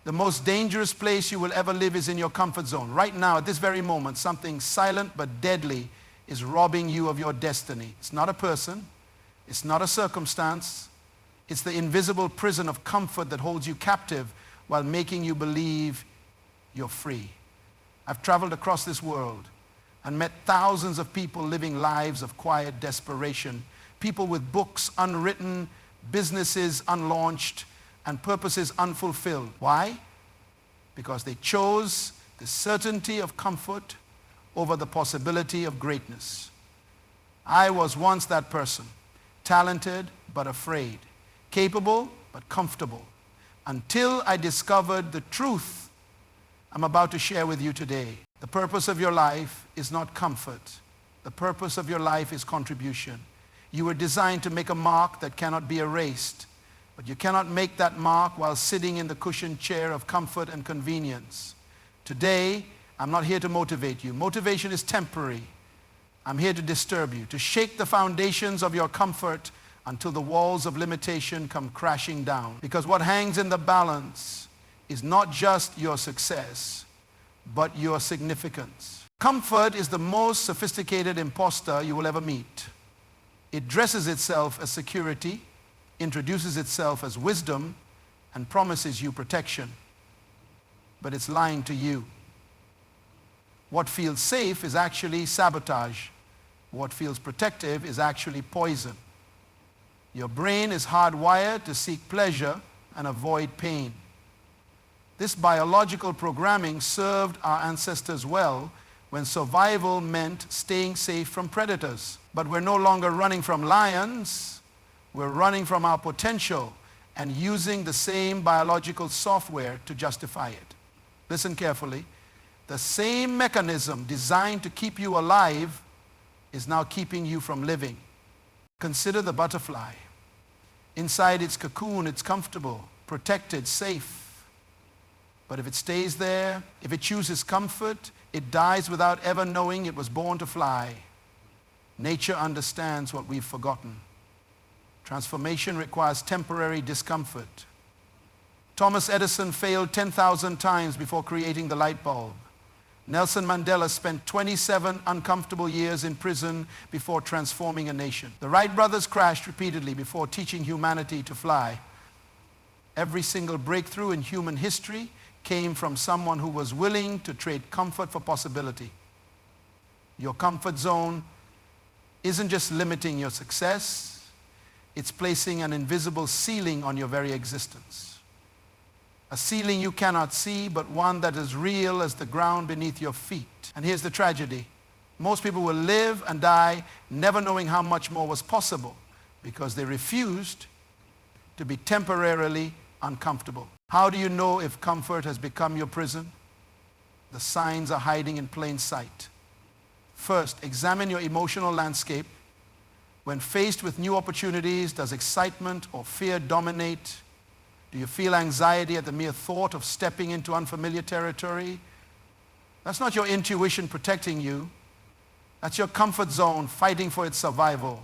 The most dangerous place you will ever live is in your comfort zone. Right now, at this very moment, something silent but deadly is robbing you of your destiny. It's not a person. It's not a circumstance. It's the invisible prison of comfort that holds you captive while making you believe you're free. I've traveled across this world and met thousands of people living lives of quiet desperation. People with books unwritten, businesses unlaunched, and purposes unfulfilled. Why? Because they chose the certainty of comfort over the possibility of greatness. I was once that person, talented but afraid, capable but comfortable, until I discovered the truth I'm about to share with you today. The purpose of your life is not comfort. The purpose of your life is contribution. You were designed to make a mark that cannot be erased. But you cannot make that mark while sitting in the cushioned chair of comfort and convenience. Today, I'm not here to motivate you. Motivation is temporary. I'm here to disturb you, to shake the foundations of your comfort until the walls of limitation come crashing down. Because what hangs in the balance is not just your success, but your significance. Comfort is the most sophisticated imposter you will ever meet. It dresses itself as security, introduces itself as wisdom, and promises you protection. But it's lying to you. What feels safe is actually sabotage. What feels protective is actually poison. Your brain is hardwired to seek pleasure and avoid pain. This biological programming served our ancestors well when survival meant staying safe from predators. But we're no longer running from lions. We're running from our potential and using the same biological software to justify it. Listen carefully. The same mechanism designed to keep you alive is now keeping you from living. Consider the butterfly. Inside its cocoon, it's comfortable, protected, safe. But if it stays there, if it chooses comfort, it dies without ever knowing it was born to fly. Nature understands what we've forgotten. Transformation requires temporary discomfort. Thomas Edison failed 10,000 times before creating the light bulb. Nelson Mandela spent 27 uncomfortable years in prison before transforming a nation. The Wright brothers crashed repeatedly before teaching humanity to fly. Every single breakthrough in human history came from someone who was willing to trade comfort for possibility. Your comfort zone isn't just limiting your success, it's placing an invisible ceiling on your very existence. A ceiling you cannot see, but one that is real as the ground beneath your feet. And here's the tragedy. Most people will live and die never knowing how much more was possible because they refused to be temporarily uncomfortable. How do you know if comfort has become your prison? The signs are hiding in plain sight. First, examine your emotional landscape. When faced with new opportunities, does excitement or fear dominate? Do you feel anxiety at the mere thought of stepping into unfamiliar territory? That's not your intuition protecting you. That's your comfort zone fighting for its survival.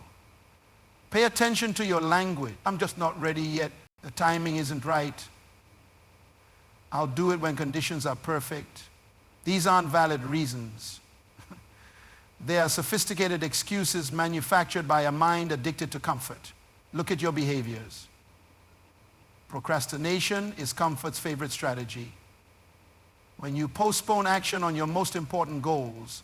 Pay attention to your language. I'm just not ready yet. The timing isn't right. I'll do it when conditions are perfect. These aren't valid reasons. They are sophisticated excuses manufactured by a mind addicted to comfort. Look at your behaviors. Procrastination is comfort's favorite strategy. When you postpone action on your most important goals,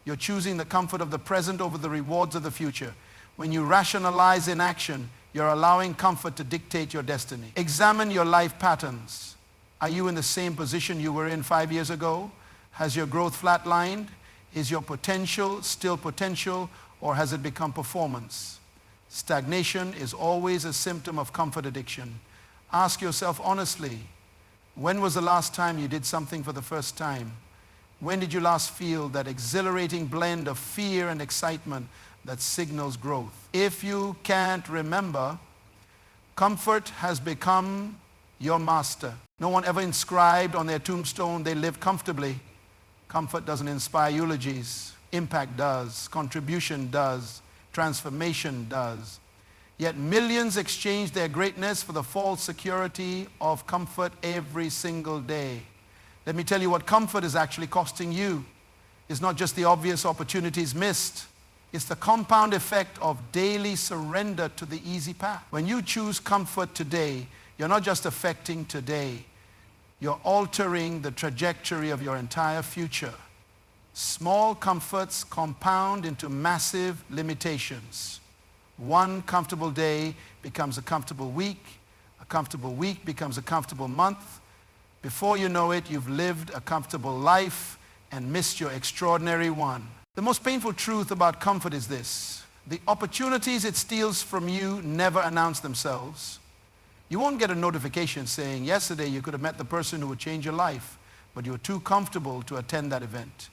you're choosing the comfort of the present over the rewards of the future. When you rationalize inaction, you're allowing comfort to dictate your destiny. Examine your life patterns. Are you in the same position you were in 5 years ago? Has your growth flatlined? Is your potential still potential, or has it become performance? Stagnation is always a symptom of comfort addiction. Ask yourself honestly, when was the last time you did something for the first time? When did you last feel that exhilarating blend of fear and excitement that signals growth? If you can't remember, comfort has become your master. No one ever inscribed on their tombstone they lived comfortably. Comfort doesn't inspire eulogies. Impact does. Contribution does. Transformation does. Yet millions exchange their greatness for the false security of comfort every single day. Let me tell you what comfort is actually costing you. It's not just the obvious opportunities missed. It's the compound effect of daily surrender to the easy path. When you choose comfort today, you're not just affecting today. You're altering the trajectory of your entire future. Small comforts compound into massive limitations. One comfortable day becomes a comfortable week becomes a comfortable month. Before you know it, you've lived a comfortable life and missed your extraordinary one. The most painful truth about comfort is this: the opportunities it steals from you never announce themselves. You won't get a notification saying, yesterday you could have met the person who would change your life, but you were too comfortable to attend that event.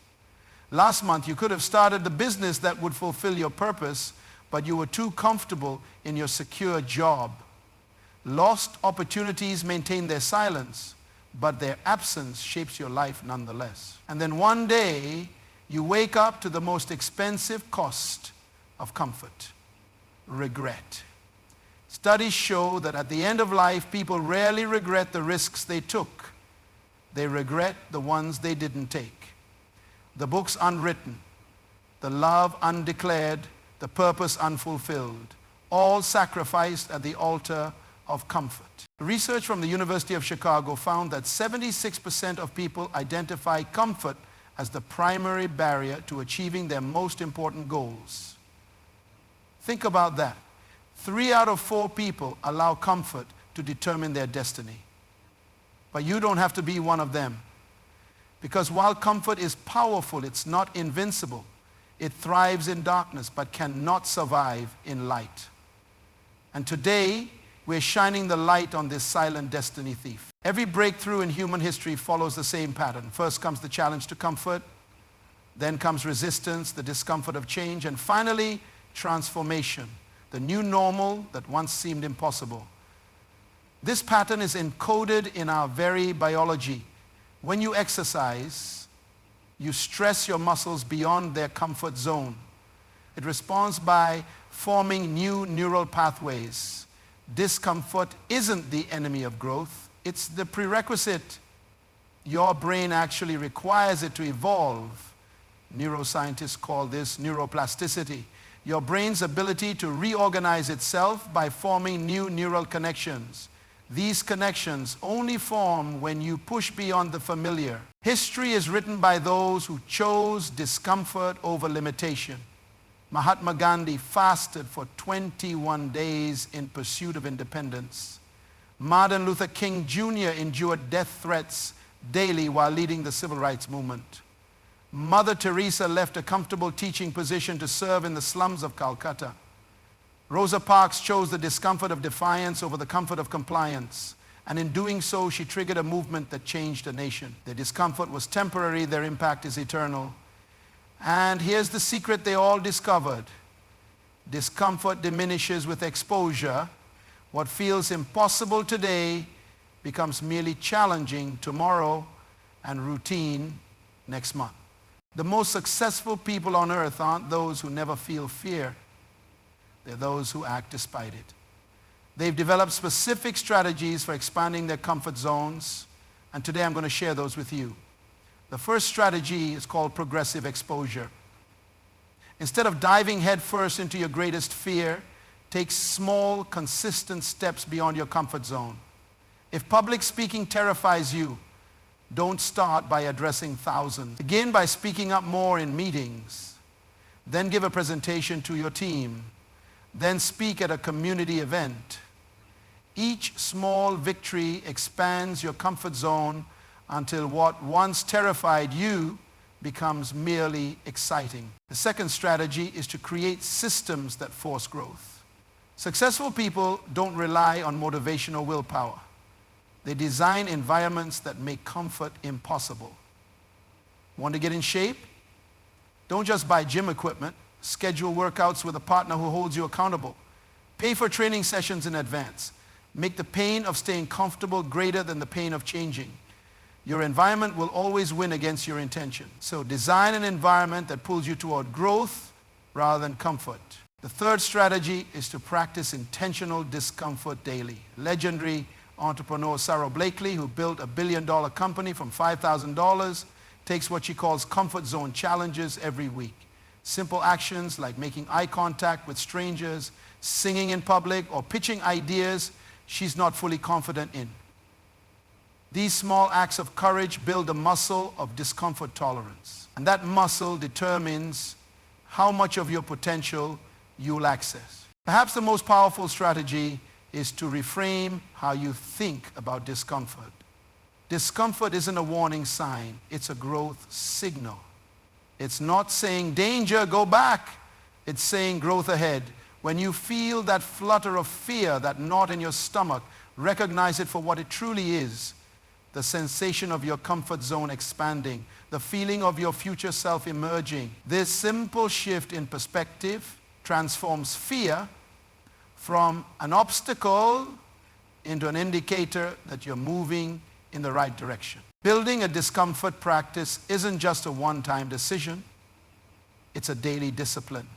Last month you could have started the business that would fulfill your purpose, but you were too comfortable in your secure job. Lost opportunities maintain their silence, but their absence shapes your life nonetheless. And then one day, you wake up to the most expensive cost of comfort: regret. Studies show that at the end of life, people rarely regret the risks they took. They regret the ones they didn't take. The books unwritten, the love undeclared, the purpose unfulfilled, all sacrificed at the altar of comfort. Research from the University of Chicago found that 76% of people identify comfort as the primary barrier to achieving their most important goals. Think about that. 3 out of 4 people allow comfort to determine their destiny. But you don't have to be one of them. Because while comfort is powerful, it's not invincible. It thrives in darkness, but cannot survive in light. And today, we're shining the light on this silent destiny thief. Every breakthrough in human history follows the same pattern. First comes the challenge to comfort, then comes resistance, the discomfort of change, and finally, transformation, the new normal that once seemed impossible. This pattern is encoded in our very biology. When you exercise, you stress your muscles beyond their comfort zone. It responds by forming new neural pathways. Discomfort isn't the enemy of growth, it's the prerequisite. Your brain actually requires it to evolve. Neuroscientists call this neuroplasticity. Your brain's ability to reorganize itself by forming new neural connections. These connections only form when you push beyond the familiar. History is written by those who chose discomfort over limitation. Mahatma Gandhi fasted for 21 days in pursuit of independence. Martin Luther King Jr. endured death threats daily while leading the civil rights movement. Mother Teresa left a comfortable teaching position to serve in the slums of Calcutta. Rosa Parks chose the discomfort of defiance over the comfort of compliance. And in doing so, she triggered a movement that changed a nation. Their discomfort was temporary, their impact is eternal. And here's the secret they all discovered. Discomfort diminishes with exposure. What feels impossible today becomes merely challenging tomorrow and routine next month. The most successful people on earth aren't those who never feel fear. They're those who act despite it. They've developed specific strategies for expanding their comfort zones, and today I'm going to share those with you. The first strategy is called progressive exposure. Instead of diving headfirst into your greatest fear, take small, consistent steps beyond your comfort zone. If public speaking terrifies you, don't start by addressing thousands. Begin by speaking up more in meetings. Then give a presentation to your team. Then speak at a community event. Each small victory expands your comfort zone until what once terrified you becomes merely exciting. The second strategy is to create systems that force growth. Successful people don't rely on motivation or willpower. They design environments that make comfort impossible. Want to get in shape? Don't just buy gym equipment. Schedule workouts with a partner who holds you accountable. Pay for training sessions in advance. Make the pain of staying comfortable greater than the pain of changing. Your environment will always win against your intention. So design an environment that pulls you toward growth rather than comfort. The third strategy is to practice intentional discomfort daily. Legendary entrepreneur Sarah Blakely, who built a billion-dollar company from $5,000, takes what she calls comfort zone challenges every week. Simple actions like making eye contact with strangers, singing in public, or pitching ideas she's not fully confident in. These small acts of courage build a muscle of discomfort tolerance. And that muscle determines how much of your potential you'll access. Perhaps the most powerful strategy is to reframe how you think about discomfort. Discomfort isn't a warning sign, it's a growth signal. It's not saying, danger, go back. It's saying, growth ahead. When you feel that flutter of fear, that knot in your stomach, recognize it for what it truly is. The sensation of your comfort zone expanding, the feeling of your future self emerging. This simple shift in perspective transforms fear from an obstacle into an indicator that you're moving in the right direction. Building a discomfort practice isn't just a one-time decision, it's a daily discipline.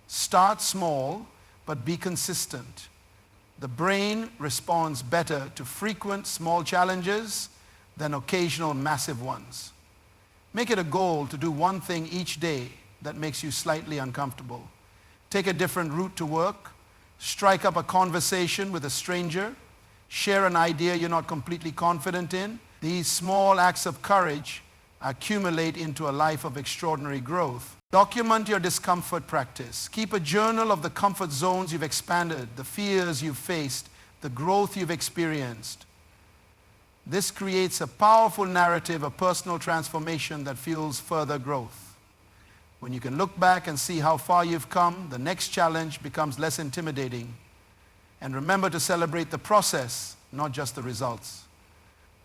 Start small, but be consistent. The brain responds better to frequent small challenges than occasional massive ones. Make it a goal to do one thing each day that makes you slightly uncomfortable. Take a different route to work, strike up a conversation with a stranger, share an idea you're not completely confident in. These small acts of courage accumulate into a life of extraordinary growth. Document your discomfort practice. Keep a journal of the comfort zones you've expanded, the fears you've faced, the growth you've experienced. This creates a powerful narrative of personal transformation that fuels further growth. When you can look back and see how far you've come, the next challenge becomes less intimidating. And remember to celebrate the process, not just the results.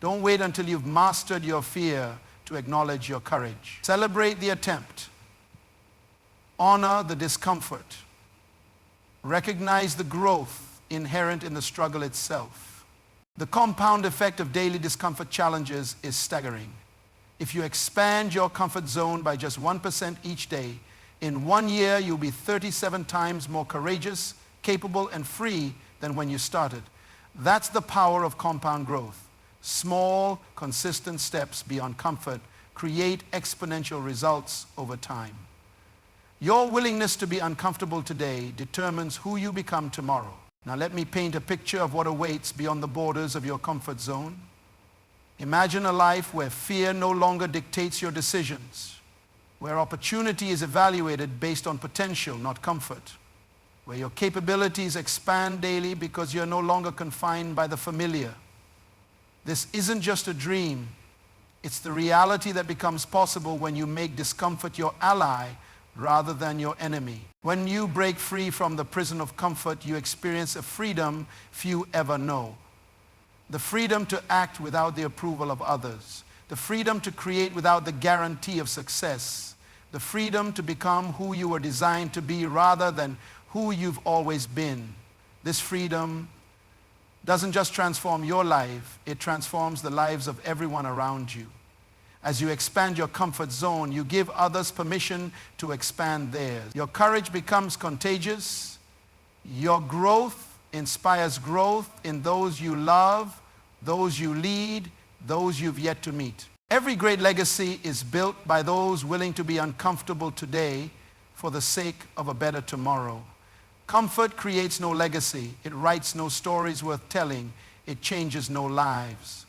Don't wait until you've mastered your fear to acknowledge your courage. Celebrate the attempt. Honor the discomfort. Recognize the growth inherent in the struggle itself. The compound effect of daily discomfort challenges is staggering. If you expand your comfort zone by just 1% each day, in 1 year you'll be 37 times more courageous, capable, and free than when you started. That's the power of compound growth. Small, consistent steps beyond comfort create exponential results over time. Your willingness to be uncomfortable today determines who you become tomorrow. Now let me paint a picture of what awaits beyond the borders of your comfort zone. Imagine a life where fear no longer dictates your decisions, where opportunity is evaluated based on potential, not comfort, where your capabilities expand daily because you're no longer confined by the familiar. This isn't just a dream. It's the reality that becomes possible when you make discomfort your ally rather than your enemy. When you break free from the prison of comfort, you experience a freedom few ever know. The freedom to act without the approval of others. The freedom to create without the guarantee of success. The freedom to become who you were designed to be rather than who you've always been. This freedom doesn't just transform your life, it transforms the lives of everyone around you. As you expand your comfort zone, you give others permission to expand theirs. Your courage becomes contagious. Your growth inspires growth in those you love, those you lead, those you've yet to meet. Every great legacy is built by those willing to be uncomfortable today for the sake of a better tomorrow. Comfort creates no legacy. It writes no stories worth telling. It changes no lives.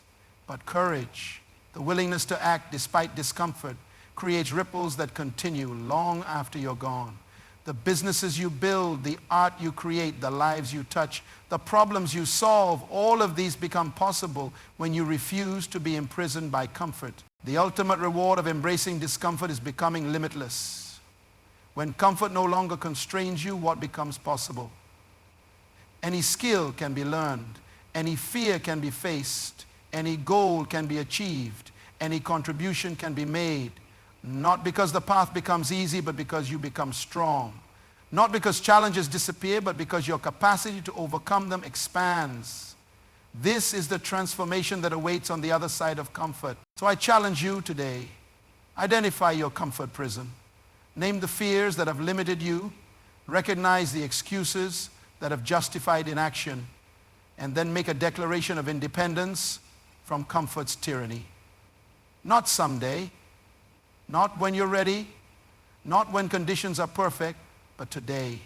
But courage, the willingness to act despite discomfort, creates ripples that continue long after you're gone. The businesses you build, the art you create, the lives you touch, the problems you solve, all of these become possible when you refuse to be imprisoned by comfort. The ultimate reward of embracing discomfort is becoming limitless. When comfort no longer constrains you, what becomes possible? Any skill can be learned. Any fear can be faced. Any goal can be achieved. Any contribution can be made. Not because the path becomes easy, but because you become strong. Not because challenges disappear, but because your capacity to overcome them expands. This is the transformation that awaits on the other side of comfort. So I challenge you today. Identify your comfort prison. Name the fears that have limited you, Recognize the excuses that have justified inaction, and then make a declaration of independence from comfort's tyranny. Not someday, not when you're ready, not when conditions are perfect, but today,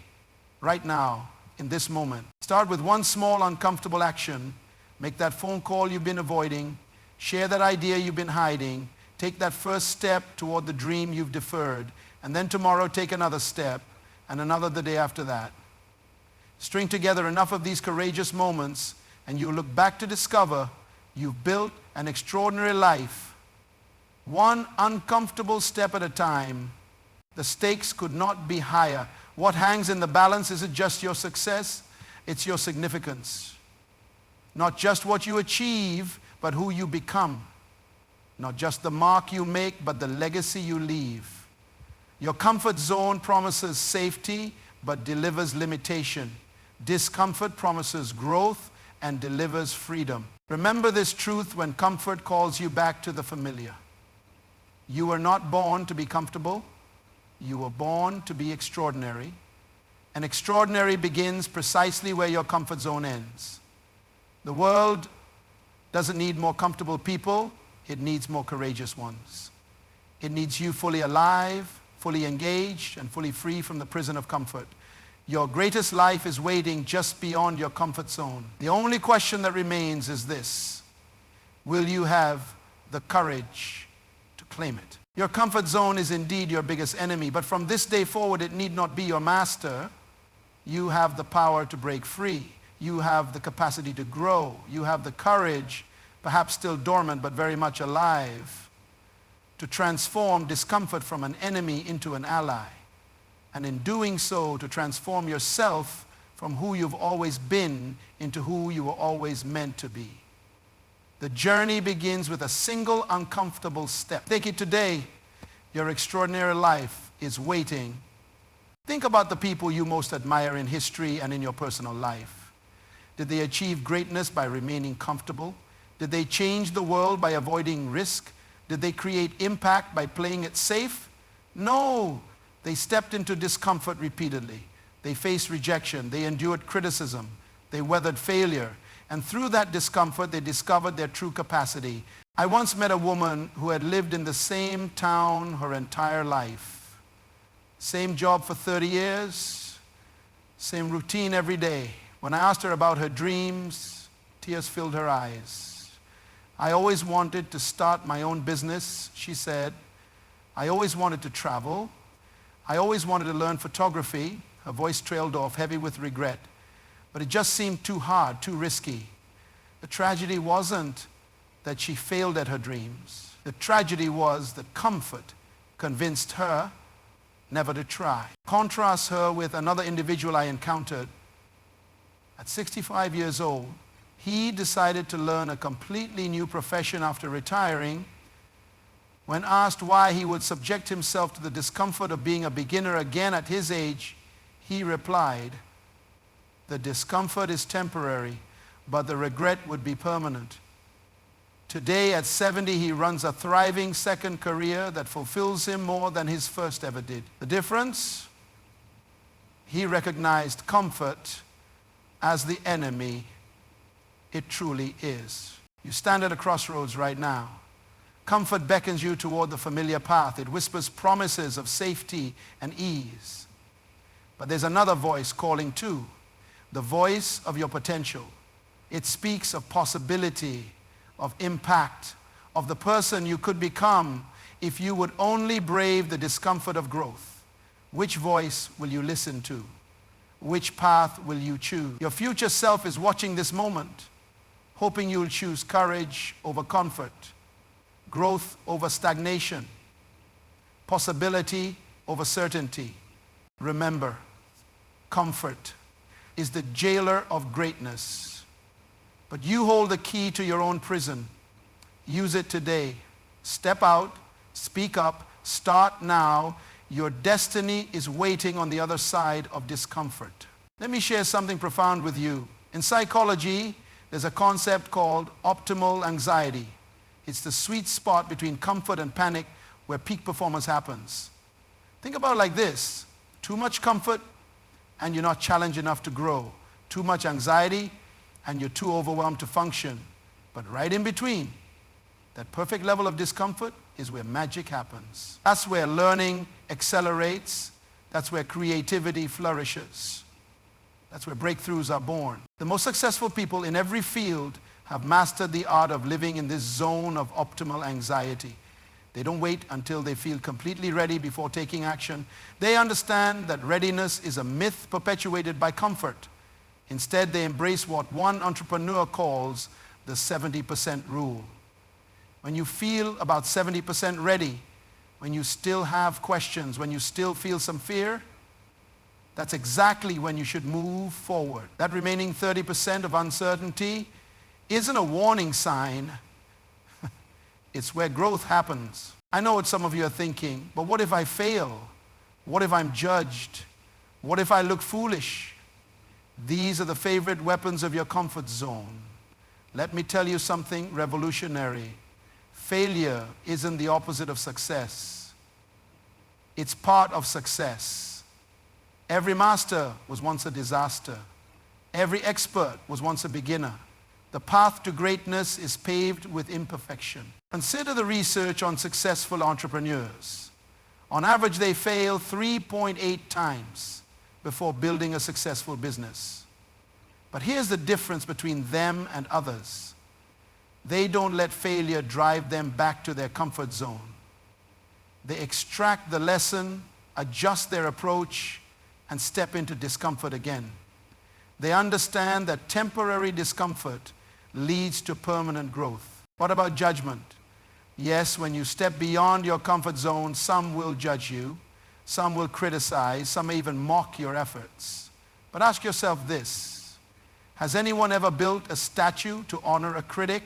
right now, in this moment. Start with one small uncomfortable action. Make that phone call you've been avoiding. Share that idea you've been hiding. Take that first step toward the dream you've deferred. And then tomorrow take another step, and another the day after that. String together enough of these courageous moments, and you'll look back to discover you've built an extraordinary life. One uncomfortable step at a time. The stakes could not be higher. What hangs in the balance isn't just your success, it's your significance. Not just what you achieve, but who you become. Not just the mark you make, but the legacy you leave. Your comfort zone promises safety, but delivers limitation. Discomfort promises growth and delivers freedom. Remember this truth when comfort calls you back to the familiar. You were not born to be comfortable. You were born to be extraordinary. And extraordinary begins precisely where your comfort zone ends. The world doesn't need more comfortable people. It needs more courageous ones. It needs you fully alive, fully engaged, and fully free from the prison of comfort. Your greatest life is waiting just beyond your comfort zone. The only question that remains is this: will you have the courage to claim it? Your comfort zone is indeed your biggest enemy, but from this day forward, it need not be your master. You have the power to break free. You have the capacity to grow. You have the courage, perhaps still dormant but very much alive, to transform discomfort from an enemy into an ally. And in doing so, to transform yourself from who you've always been into who you were always meant to be. The journey begins with a single uncomfortable step. Take it today. Your extraordinary life is waiting. Think about the people you most admire in history and in your personal life. Did they achieve greatness by remaining comfortable? Did they change the world by avoiding risk? Did they create impact by playing it safe? No. They stepped into discomfort repeatedly. They faced rejection. They endured criticism. They weathered failure. And through that discomfort, they discovered their true capacity. I once met a woman who had lived in the same town her entire life. Same job for 30 years. Same routine every day. When I asked her about her dreams, tears filled her eyes. I always wanted to start my own business, she said. I always wanted to travel. I always wanted to learn photography. Her voice trailed off, heavy with regret. But it just seemed too hard, too risky. The tragedy wasn't that she failed at her dreams. The tragedy was that comfort convinced her never to try. Contrast her with another individual I encountered. At 65 years old, he decided to learn a completely new profession after retiring. When asked why he would subject himself to the discomfort of being a beginner again at his age, he replied, "The discomfort is temporary, but the regret would be permanent." Today at 70, he runs a thriving second career that fulfills him more than his first ever did. The difference? He recognized comfort as the enemy it truly is. You stand at a crossroads right now. Comfort beckons you toward the familiar path. It whispers promises of safety and ease. But there's another voice calling too, the voice of your potential. It speaks of possibility, of impact, of the person you could become if you would only brave the discomfort of growth. Which voice will you listen to? Which path will you choose? Your future self is watching this moment, hoping you'll choose courage over comfort, growth over stagnation, possibility over certainty. Remember, comfort is the jailer of greatness, but you hold the key to your own prison. Use it today. Step out, speak up, start now. Your destiny is waiting on the other side of discomfort. Let me share something profound with you. In psychology, there's a concept called optimal anxiety. It's the sweet spot between comfort and panic where peak performance happens. Think about it like this. Too much comfort and you're not challenged enough to grow. Too much anxiety and you're too overwhelmed to function. But right in between, that perfect level of discomfort is where magic happens. That's where learning accelerates. That's where creativity flourishes. That's where breakthroughs are born. The most successful people in every field have mastered the art of living in this zone of optimal anxiety. They don't wait until they feel completely ready before taking action. They understand that readiness is a myth perpetuated by comfort. Instead, they embrace what one entrepreneur calls the 70% rule. When you feel about 70% ready, when you still have questions, when you still feel some fear, that's exactly when you should move forward. That remaining 30% of uncertainty isn't a warning sign. It's where growth happens. I know what some of you are thinking, but what if I fail? What if I'm judged? What if I look foolish? These are the favorite weapons of your comfort zone. Let me tell you something revolutionary. Failure isn't the opposite of success. It's part of success. Every master was once a disaster. Every expert was once a beginner. The path to greatness is paved with imperfection. Consider the research on successful entrepreneurs. On average, they fail 3.8 times before building a successful business. But here's the difference between them and others. They don't let failure drive them back to their comfort zone. They extract the lesson, adjust their approach, and step into discomfort again. They understand that temporary discomfort leads to permanent growth. What about judgment? Yes, when you step beyond your comfort zone, some will judge you, some will criticize, some may even mock your efforts. But ask yourself this: has anyone ever built a statue to honor a critic?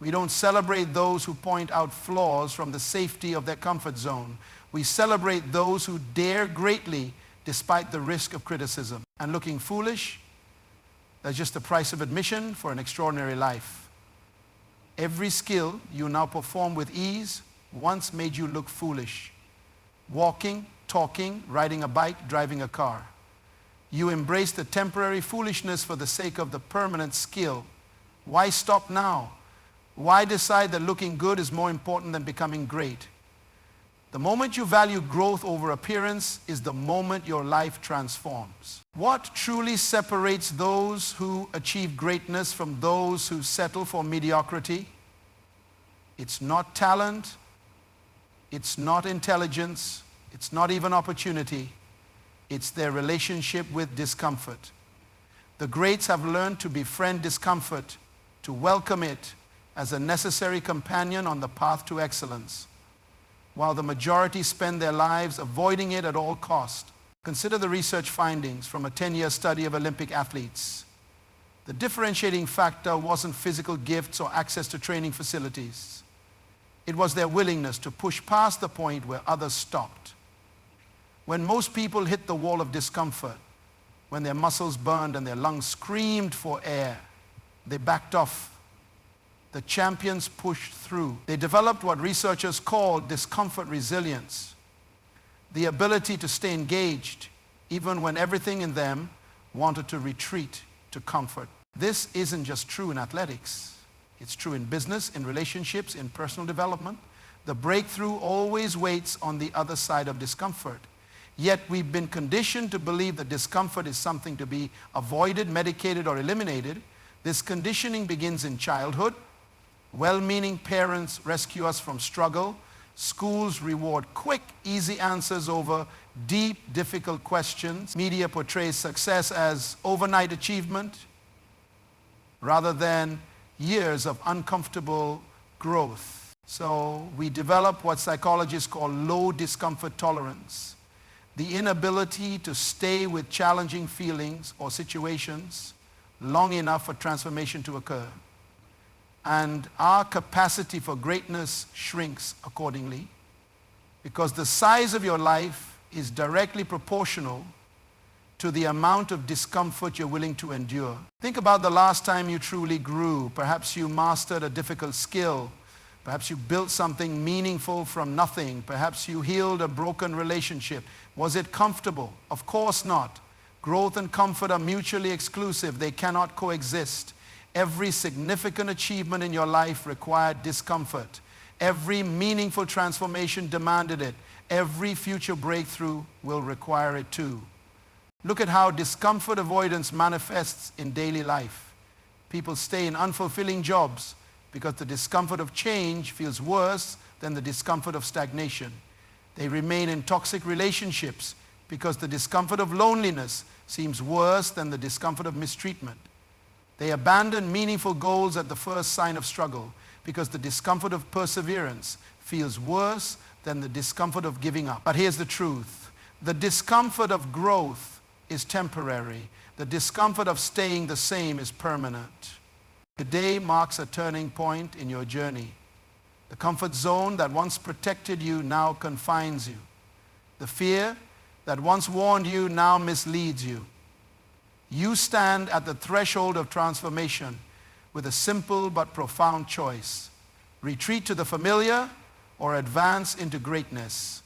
We don't celebrate those who point out flaws from the safety of their comfort zone. We celebrate those who dare greatly despite the risk of criticism. And looking foolish, that's just the price of admission for an extraordinary life. Every skill you now perform with ease once made you look foolish. Walking, talking, riding a bike, driving a car. You embrace the temporary foolishness for the sake of the permanent skill. Why stop now? Why decide that looking good is more important than becoming great? The moment you value growth over appearance is the moment your life transforms. What truly separates those who achieve greatness from those who settle for mediocrity? It's not talent, it's not intelligence, it's not even opportunity. It's their relationship with discomfort. The greats have learned to befriend discomfort, to welcome it as a necessary companion on the path to excellence, while the majority spend their lives avoiding it at all cost. Consider the research findings from a 10-year study of Olympic athletes. The differentiating factor wasn't physical gifts or access to training facilities. It was their willingness to push past the point where others stopped. When most people hit the wall of discomfort, when their muscles burned and their lungs screamed for air, they backed off. The champions pushed through. They developed what researchers call discomfort resilience, the ability to stay engaged even when everything in them wanted to retreat to comfort. This isn't just true in athletics. It's true in business, in relationships, in personal development. The breakthrough always waits on the other side of discomfort. Yet we've been conditioned to believe that discomfort is something to be avoided, medicated, or eliminated. This conditioning begins in childhood. Well-meaning parents rescue us from struggle. Schools reward quick, easy answers over deep, difficult questions. Media portrays success as overnight achievement rather than years of uncomfortable growth. So we develop what psychologists call low discomfort tolerance, the inability to stay with challenging feelings or situations long enough for transformation to occur. And our capacity for greatness shrinks accordingly, because the size of your life is directly proportional to the amount of discomfort you're willing to endure. Think about the last time you truly grew. Perhaps you mastered a difficult skill. Perhaps you built something meaningful from nothing. Perhaps you healed a broken relationship. Was it comfortable? Of course not. Growth and comfort are mutually exclusive. They cannot coexist. Every significant achievement in your life required discomfort. Every meaningful transformation demanded it. Every future breakthrough will require it too. Look at how discomfort avoidance manifests in daily life. People stay in unfulfilling jobs because the discomfort of change feels worse than the discomfort of stagnation. They remain in toxic relationships because the discomfort of loneliness seems worse than the discomfort of mistreatment. They abandon meaningful goals at the first sign of struggle because the discomfort of perseverance feels worse than the discomfort of giving up. But here's the truth. The discomfort of growth is temporary. The discomfort of staying the same is permanent. Today marks a turning point in your journey. The comfort zone that once protected you now confines you. The fear that once warned you now misleads you. You stand at the threshold of transformation with a simple but profound choice. Retreat to the familiar or advance into greatness.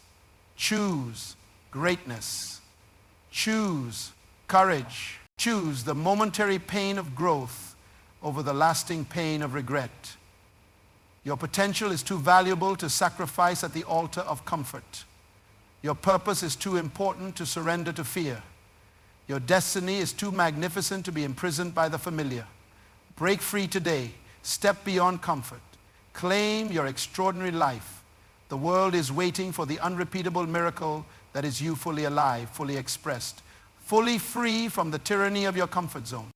Choose greatness. Choose courage. Choose the momentary pain of growth over the lasting pain of regret. Your potential is too valuable to sacrifice at the altar of comfort. Your purpose is too important to surrender to fear. Your destiny is too magnificent to be imprisoned by the familiar. Break free today. Step beyond comfort. Claim your extraordinary life. The world is waiting for the unrepeatable miracle that is you fully alive, fully expressed, fully free from the tyranny of your comfort zone.